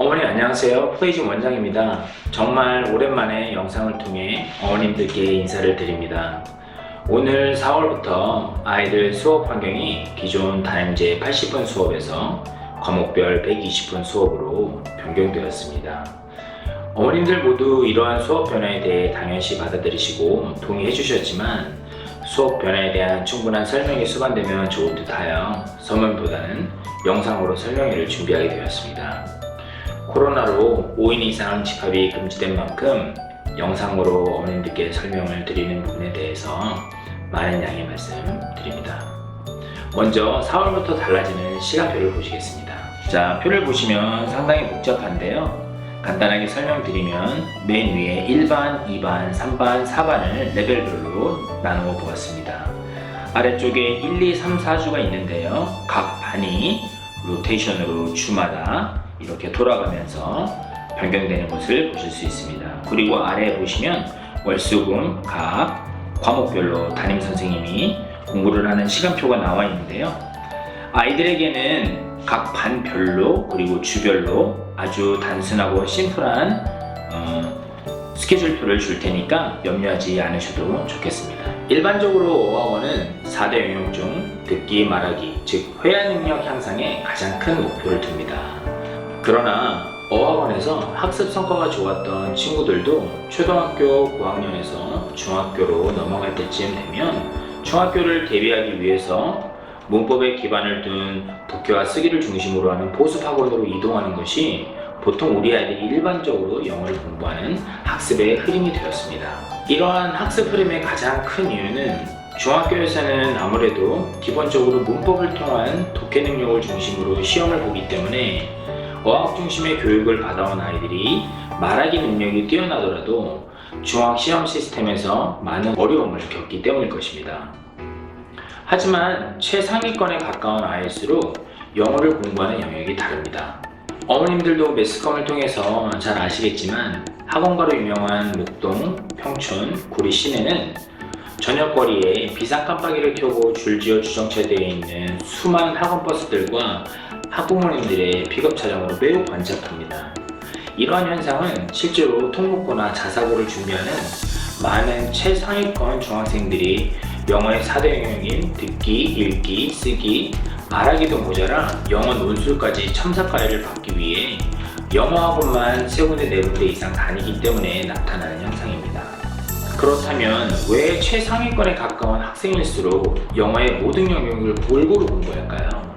어머니 안녕하세요. 플레이즘 원장입니다. 정말 오랜만에 영상을 통해 어머님들께 인사를 드립니다. 오늘 4월부터 아이들 수업 환경이 기존 다림제 80분 수업에서 과목별 120분 수업으로 변경되었습니다. 어머님들 모두 이러한 수업 변화에 대해 당연시 받아들이시고 동의해 주셨지만 수업 변화에 대한 충분한 설명이 수반되면 좋을 듯하여 서면보다는 영상으로 설명회를 준비하게 되었습니다. 코로나로 5인 이상 집합이 금지된 만큼 영상으로 어머님들께 설명을 드리는 부분에 대해서 많은 양해 말씀드립니다. 먼저 4월부터 달라지는 시간표를 보시겠습니다. 자, 표를 보시면 상당히 복잡한데요. 간단하게 설명드리면 맨 위에 1반, 2반, 3반, 4반을 레벨별로 나누어 보았습니다. 아래쪽에 1, 2, 3, 4주가 있는데요. 각 반이 로테이션으로 주마다 이렇게 돌아가면서 변경되는 것을 보실 수 있습니다. 그리고 아래에 보시면 월수금 각 과목별로 담임 선생님이 공부를 하는 시간표가 나와 있는데요. 아이들에게는 각 반별로 그리고 주별로 아주 단순하고 심플한 스케줄표를 줄 테니까 염려하지 않으셔도 좋겠습니다. 일반적으로 어학원은 4대 영역 중 듣기, 말하기, 즉 회화 능력 향상에 가장 큰 목표를 둡니다. 그러나 어학원에서 학습 성과가 좋았던 친구들도 초등학교 고학년에서 중학교로 넘어갈 때쯤 되면 중학교를 대비하기 위해서 문법에 기반을 둔 독해와 쓰기를 중심으로 하는 보습 학원으로 이동하는 것이 보통 우리 아이들이 일반적으로 영어를 공부하는 학습의 흐름이 되었습니다. 이러한 학습 흐름의 가장 큰 이유는 중학교에서는 아무래도 기본적으로 문법을 통한 독해 능력을 중심으로 시험을 보기 때문에 어학 중심의 교육을 받아온 아이들이 말하기 능력이 뛰어나더라도 중학 시험 시스템에서 많은 어려움을 겪기 때문일 것입니다. 하지만 최상위권에 가까운 아이일수록 영어를 공부하는 영역이 다릅니다. 어머님들도 매스컴을 통해서 잘 아시겠지만 학원가로 유명한 목동, 평촌, 구리 시내는 저녁거리에 비상 깜빡이를 켜고 줄지어 주정차되어 있는 수많은 학원버스들과 학부모님들의 픽업 차량으로 매우 번잡합니다. 이러한 현상은 실제로 통목고나 자사고를 준비하는 많은 최상위권 중학생들이 영어의 4대 영역인 듣기, 읽기, 쓰기, 말하기도 모자라 영어 논술까지 첨삭과외를 받기 위해 영어 학원만 3군데 4군데 이상 다니기 때문에 나타나는 현상입니다. 그렇다면 왜 최상위권에 가까운 학생일수록 영어의 모든 영역을 골고루 공부할까요?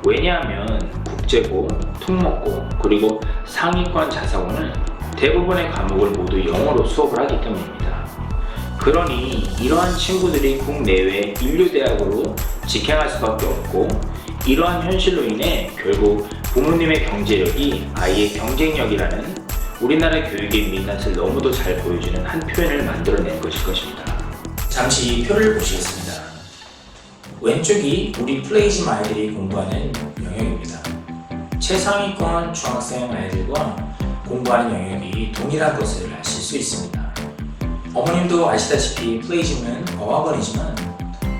왜냐하면 국제고, 특목고, 그리고 상위권 자사고는 대부분의 과목을 모두 영어로 수업을 하기 때문입니다. 그러니 이러한 친구들이 국내외 인류대학으로 직행할 수밖에 없고 이러한 현실로 인해 결국 부모님의 경제력이 아이의 경쟁력이라는 우리나라 교육의 민낯을 너무도 잘 보여주는 한 표현을 만들어낸 것일 것입니다. 잠시 이 표를 보시겠습니다. 왼쪽이 우리 플레이즘 아이들이 공부하는 영역입니다. 최상위권 중학생 아이들과 공부하는 영역이 동일한 것을 아실 수 있습니다. 어머님도 아시다시피 플레이즘은 어학원이지만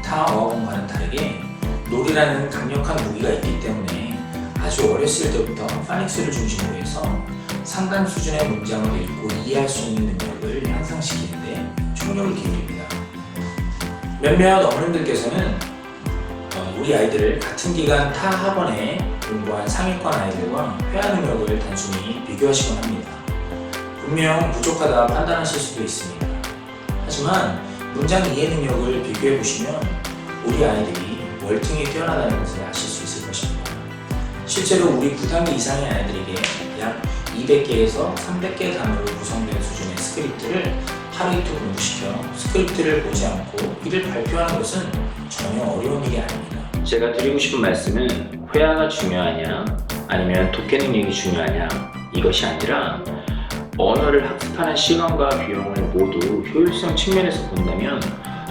타 어학원과는 다르게 놀이라는 강력한 무기가 있기 때문에 아주 어렸을 때부터 파닉스를 중심으로 해서 상당 수준의 문장을 읽고 이해할 수 있는 능력을 향상시키는데 총력을 기울입니다. 몇몇 어머님들께서는 우리 아이들을 같은 기간 타 학원에 공부한 상위권 아이들과 회화 능력을 단순히 비교하시곤 합니다. 분명 부족하다 판단하실 수도 있습니다. 하지만 문장 이해 능력을 비교해 보시면 우리 아이들이 월등히 뛰어나다는 것을 아실 수 있을 것입니다. 실제로 우리 9단계 이상의 아이들에게 약 200개에서 300개 단어로 구성된 수준의 스크립트를 하루 이틀 공부시켜 스크립트를 보지 않고 이를 발표하는 것은 전혀 어려운 일이 아닙니다. 제가 드리고 싶은 말씀은 회화가 중요하냐 아니면 독해 능력이 중요하냐 이것이 아니라 언어를 학습하는 시간과 비용을 모두 효율성 측면에서 본다면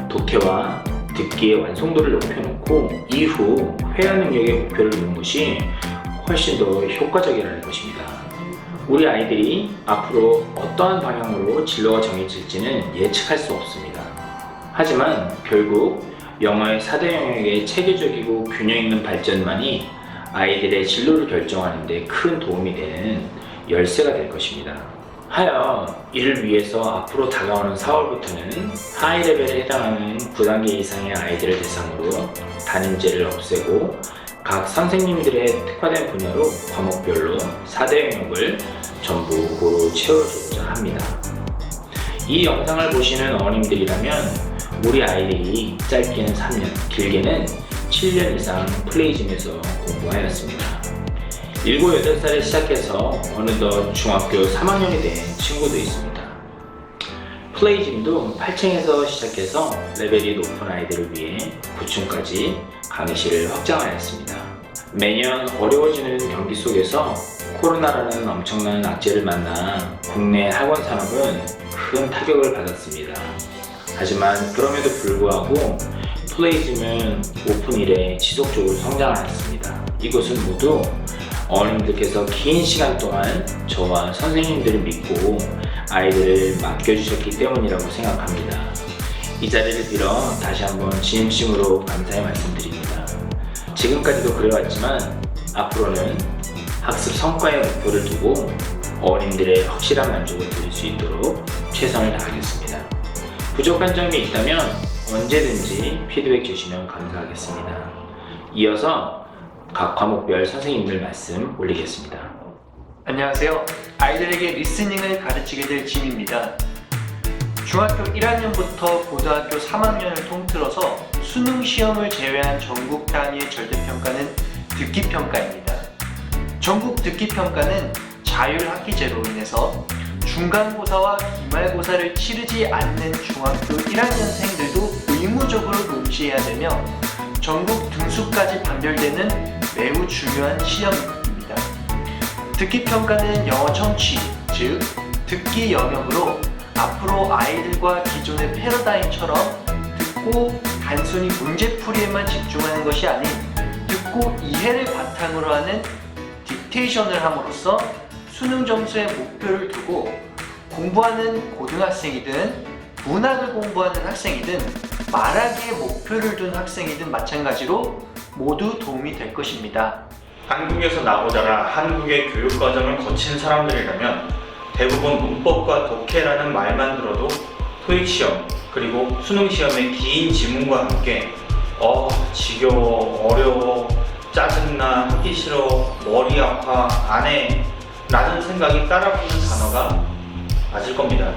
독해와 듣기의 완성도를 높여놓고 이후 회화 능력의 목표를 두는 것이 훨씬 더 효과적이라는 것입니다. 우리 아이들이 앞으로 어떠한 방향으로 진로가 정해질지는 예측할 수 없습니다. 하지만 결국 영어의 4대 영역의 체계적이고 균형 있는 발전만이 아이들의 진로를 결정하는 데 큰 도움이 되는 열쇠가 될 것입니다. 하여 이를 위해서 앞으로 다가오는 4월부터는 하이 레벨에 해당하는 9단계 이상의 아이들을 대상으로 단임제를 없애고 각 선생님들의 특화된 분야로 과목별로 4대 영역을 전부 고루 채워주고자 합니다. 이 영상을 보시는 어머님들이라면 우리 아이들이 짧게는 3년, 길게는 7년 이상 플레이즘에서 공부하였습니다. 7, 8살에 시작해서 어느덧 중학교 3학년이 된 친구도 있습니다. 플레이즘도 8층에서 시작해서 레벨이 높은 아이들을 위해 9층까지 강의실을 확장하였습니다. 매년 어려워지는 경기 속에서 코로나라는 엄청난 악재를 만나 국내 학원 산업은 큰 타격을 받았습니다. 하지만 그럼에도 불구하고 플레이즘은 오픈 이래 지속적으로 성장하였습니다. 이것은 모두 어머님들께서 긴 시간 동안 저와 선생님들을 믿고 아이들을 맡겨주셨기 때문이라고 생각합니다. 이 자리를 빌어 다시 한번 진심으로 감사의 말씀드립니다. 지금까지도 그래왔지만 앞으로는 학습 성과에 목표를 두고 어머님들의 확실한 만족을 드릴 수 있도록 최선을 다하겠습니다. 부족한 점이 있다면 언제든지 피드백 주시면 감사하겠습니다. 이어서 각 과목별 선생님들 말씀 올리겠습니다. 안녕하세요. 아이들에게 리스닝을 가르치게 될 짐입니다. 중학교 1학년부터 고등학교 3학년을 통틀어서 수능 시험을 제외한 전국 단위의 절대평가는 듣기평가입니다. 전국 듣기평가는 자율학기제로 인해서 중간고사와 기말고사를 치르지 않는 중학교 1학년생들도 의무적으로 응시해야 되며 전국 등수까지 판별되는 매우 중요한 시험입니다. 듣기평가는 영어 청취, 즉 듣기 영역으로 앞으로 아이들과 기존의 패러다임처럼 듣고 단순히 문제풀이에만 집중하는 것이 아닌 듣고 이해를 바탕으로 하는 딕테이션을 함으로써 수능 점수에 목표를 두고 공부하는 고등학생이든 문학을 공부하는 학생이든 말하기에 목표를 둔 학생이든 마찬가지로 모두 도움이 될 것입니다. 한국에서 나고 자라 한국의 교육과정을 거친 사람들이라면 대부분 문법과 독해라는 말만 들어도 토익시험 그리고 수능시험의 긴 지문과 함께 지겨워, 어려워, 짜증나, 하기 싫어, 머리 아파, 안 해 라는 생각이 따라붙는 단어가 맞을 겁니다.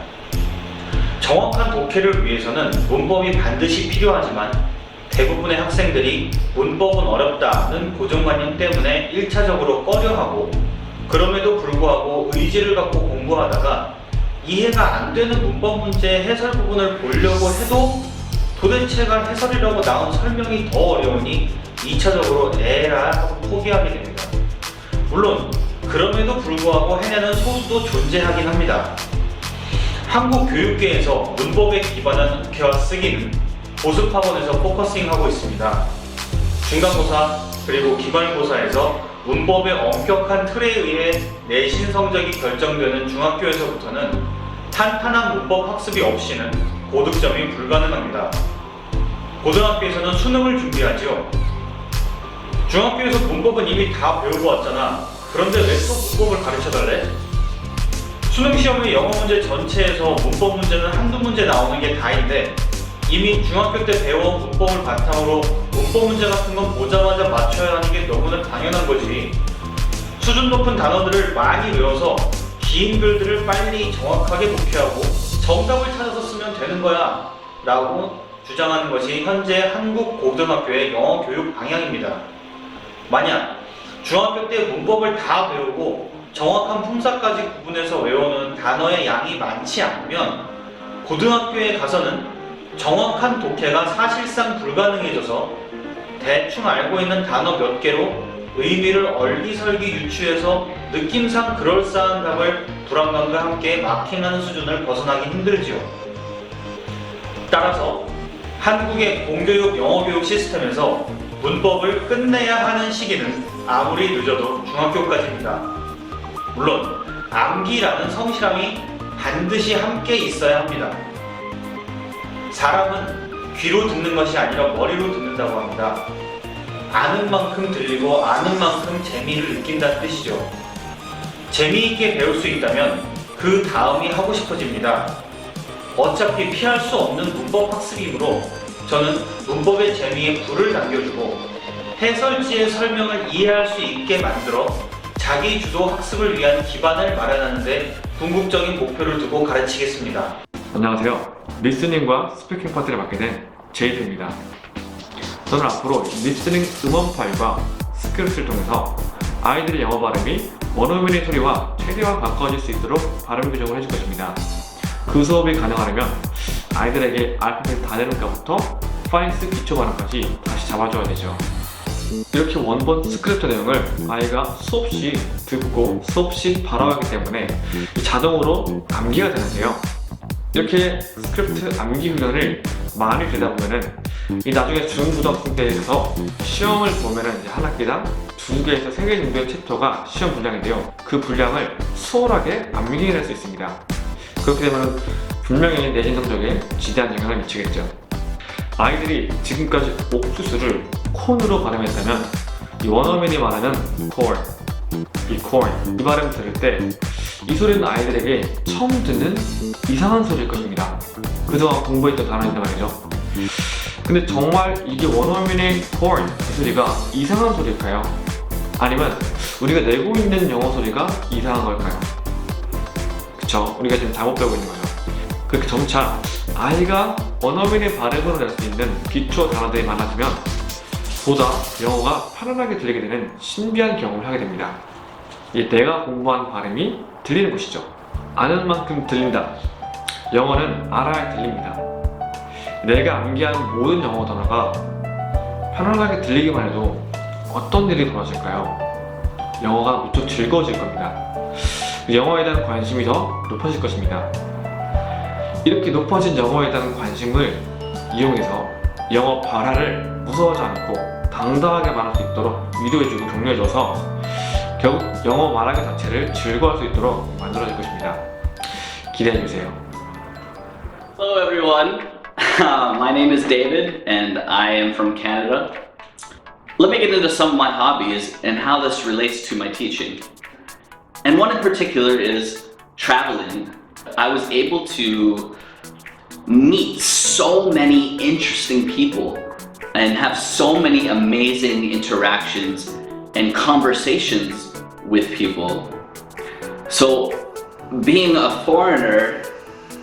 정확한 독해를 위해서는 문법이 반드시 필요하지만 대부분의 학생들이 문법은 어렵다는 고정관념 때문에 1차적으로 꺼려하고 그럼에도 불구하고 의지를 갖고 공부하다가 이해가 안 되는 문법 문제의 해설 부분을 보려고 해도 도대체가 해설이라고 나온 설명이 더 어려우니 2차적으로 에라 하고 포기하게 됩니다. 물론 그럼에도 불구하고 해내는 소수도 존재하긴 합니다. 한국 교육계에서 문법에 기반한 독해와 쓰기는 보습학원에서 포커싱하고 있습니다. 중간고사 그리고 기말고사에서 문법의 엄격한 틀에 의해 내신 성적이 결정되는 중학교에서부터는 탄탄한 문법 학습이 없이는 고득점이 불가능합니다. 고등학교에서는 수능을 준비하죠. 중학교에서 문법은 이미 다 배우고 왔잖아. 그런데 왜 또 문법을 가르쳐달래? 수능시험의 영어 문제 전체에서 문법 문제는 한두 문제 나오는 게 다인데 이미 중학교 때 배워온 문법을 바탕으로 문법 문제 같은 건 보자마자 맞춰야 하는 게 너무나 당연한 거지. 수준 높은 단어들을 많이 외워서 긴 글들을 빨리 정확하게 독해하고 정답을 찾아서 쓰면 되는 거야 라고 주장하는 것이 현재 한국 고등학교의 영어 교육 방향입니다. 만약 중학교 때 문법을 다 배우고 정확한 품사까지 구분해서 외우는 단어의 양이 많지 않으면 고등학교에 가서는 정확한 독해가 사실상 불가능해져서 대충 알고 있는 단어 몇 개로 의미를 얼기설기 유추해서 느낌상 그럴싸한 답을 불안감과 함께 마킹하는 수준을 벗어나기 힘들지요. 따라서 한국의 공교육 영어교육 시스템에서 문법을 끝내야 하는 시기는 아무리 늦어도 중학교까지입니다. 물론 암기라는 성실함이 반드시 함께 있어야 합니다. 사람은 귀로 듣는 것이 아니라 머리로 듣는다고 합니다. 아는 만큼 들리고 아는 만큼 재미를 느낀다는 뜻이죠. 재미있게 배울 수 있다면 그 다음이 하고 싶어집니다. 어차피 피할 수 없는 문법 학습이므로 저는 문법의 재미에 불을 당겨주고 해설지의 설명을 이해할 수 있게 만들어 자기 주도 학습을 위한 기반을 마련하는 데 궁극적인 목표를 두고 가르치겠습니다. 안녕하세요. 리스닝과 스피킹 파트를 맡게 된 제이드입니다. 저는 앞으로 리스닝 음원 파일과 스크립트를 통해서 아이들의 영어 발음이 원어민의 소리와 최대한 가까워질 수 있도록 발음 교정을 해줄 것입니다. 그 수업이 가능하려면 아이들에게 알파벳 다 되는가부터 파인스 기초 발음까지 다시 잡아줘야 되죠. 이렇게 원본 스크립트 내용을 아이가 수없이 듣고 수없이 발음하기 때문에 자동으로 암기가 되는데요. 이렇게 스크립트 암기 훈련을 많이 되다 보면은 나중에 중고등학생 때 있어서 시험을 보면은 이제 한 학기당 2개에서 3개 정도의 챕터가 시험 분량인데요. 그 분량을 수월하게 암기해낼 수 있습니다. 그렇게 되면 분명히 내신 성적에 지대한 영향을 미치겠죠. 아이들이 지금까지 옥수수를 콘으로 발음했다면 이 원어민이 말하는 corn, 이 발음 들을 때 이 소리는 아이들에게 처음 듣는 이상한 소리일 것입니다. 그동안 공부했던 단어인데 말이죠. 근데 정말 이게 원어민의 corn 이 소리가 이상한 소리일까요? 아니면 우리가 내고 있는 영어 소리가 이상한 걸까요? 그쵸? 우리가 지금 잘못 배우고 있는 거죠. 그렇게 점차 아이가 원어민의 발음으로 낼 수 있는 기초 단어들이 많아지면 보다 영어가 편안하게 들리게 되는 신비한 경험을 하게 됩니다. 이게 내가 공부한 발음이 들리는 것이죠. 아는 만큼 들린다. 영어는 알아야 들립니다. 내가 암기한 모든 영어 단어가 편안하게 들리기만 해도 어떤 일이 벌어질까요? 영어가 무척 즐거워질 겁니다. 영어에 대한 관심이 더 높아질 것입니다. 이렇게 높아진 영어에 대한 관심을 이용해서 영어 발화를 무서워하지 않고 당당하게 말할 수 있도록 위로해주고 격려해줘서 결국 영어 말하기 자체를 즐거워할 수 있도록 만들어질 것입니다. 기대해주세요. Hello everyone, my name is David and I am from Canada. Let me get into some of my hobbies and how this relates to my teaching. And one in particular is traveling. I was able to meet so many interesting people and have so many amazing interactions and conversations with people. So being a foreigner,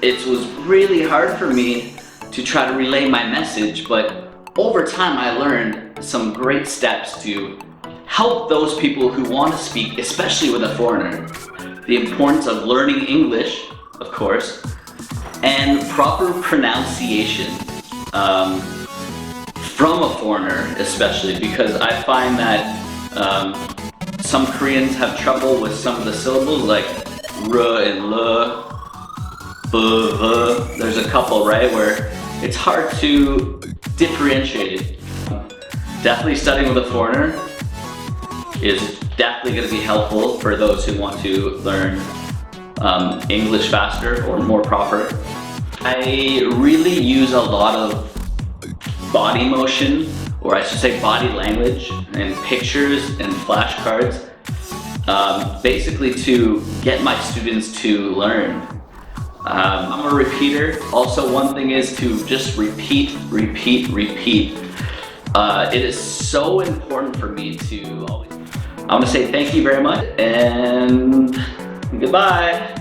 it was really hard for me to try to relay my message, but over time I learned some great steps to help those people who want to speak, especially with a foreigner. The importance of learning English, of course, and proper pronunciation from a foreigner, especially because I find that some Koreans have trouble with some of the syllables like r and l, b, v. There's a couple, right, where it's hard to differentiate it. Definitely studying with a foreigner is definitely going to be helpful for those who want to learn English faster or more proper. I really use a lot of body motion, or I should say body language, and pictures and flashcards, basically to get my students to learn. I'm a repeater. Also, one thing is to just repeat. It is so important for me to always. I want to say thank you very much and goodbye.